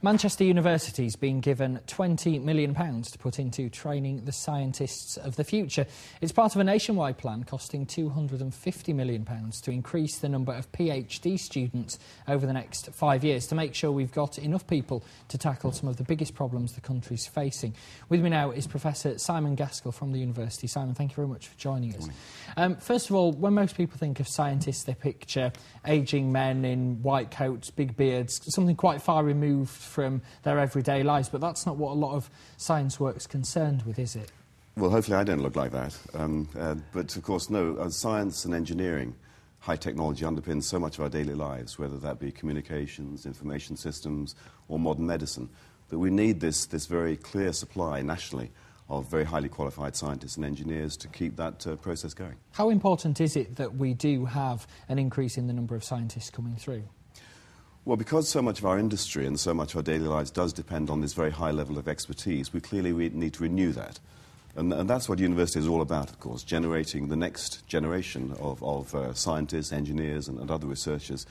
Manchester University's been given £20 million to put into training the scientists of the future. It's part of a nationwide plan costing £250 million to increase the number of PhD students over the next 5 years to make sure we've got enough people to tackle some of the biggest problems the country's facing. With me now is Professor Simon Gaskell from the university. Simon, thank you very much for joining us. First of all, when most people think of scientists, they picture ageing men in white coats, big beards, something quite far removed from their everyday lives, but that's not what a lot of science work's concerned with, is it? Well, hopefully I don't look like that. But of course, no, science and engineering, high technology underpins so much of our daily lives, whether that be communications, information systems, or modern medicine, that we need this very clear supply nationally of very highly qualified scientists and engineers to keep that process going. How important is it that we do have an increase in the number of scientists coming through? Well, because so much of our industry and so much of our daily lives does depend on this very high level of expertise, we need to renew that. And that's what university is all about, of course, generating the next generation of scientists, engineers and other researchers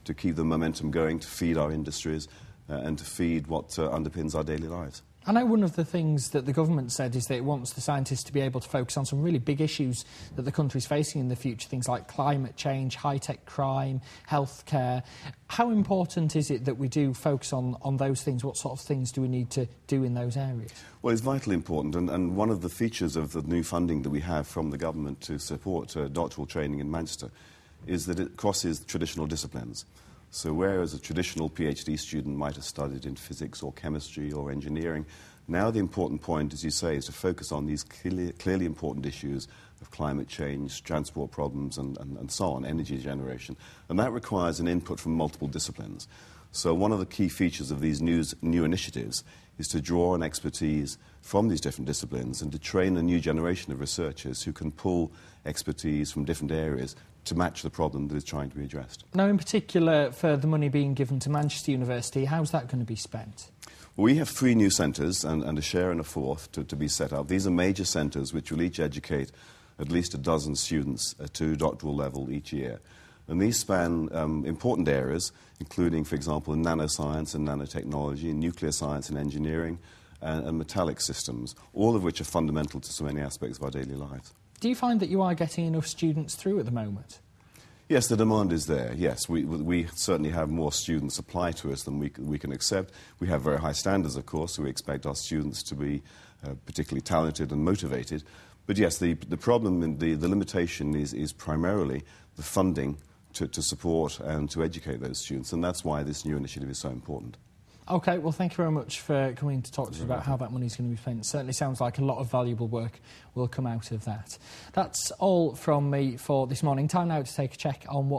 to keep the momentum going, to feed our industries and to feed what underpins our daily lives. I know one of the things that the government said is that it wants the scientists to be able to focus on some really big issues that the country's facing in the future, things like climate change, high-tech crime, healthcare. How important is it that we do focus on those things? What sort of things do we need to do in those areas? Well, it's vitally important, and one of the features of the new funding that we have from the government to support doctoral training in Manchester is that it crosses traditional disciplines. So whereas a traditional PhD student might have studied in physics or chemistry or engineering, now the important point, as you say, is to focus on these clearly important issues of climate change, transport problems and so on, energy generation. And that requires an input from multiple disciplines. So one of the key features of these new initiatives is to draw on expertise from these different disciplines and to train a new generation of researchers who can pull expertise from different areas to match the problem that is trying to be addressed. Now, in particular, for the money being given to Manchester University, how's that going to be spent? Well, we have 3 new centres and a share and a fourth to be set up. These are major centres which will each educate at least a dozen students to doctoral level each year. And these span important areas, including, for example, nanoscience and nanotechnology, nuclear science and engineering, and metallic systems, all of which are fundamental to so many aspects of our daily lives. Do you find that you are getting enough students through at the moment? Yes, the demand is there, yes. We certainly have more students apply to us than we can accept. We have very high standards, of course, so we expect our students to be particularly talented and motivated. But yes, the problem and the limitation is primarily the funding to support and to educate those students, and that's why this new initiative is so important. OK, well, thank you very much for coming to talk to us about how that money is going to be spent. It certainly sounds like a lot of valuable work will come out of that. That's all from me for this morning. Time now to take a check on what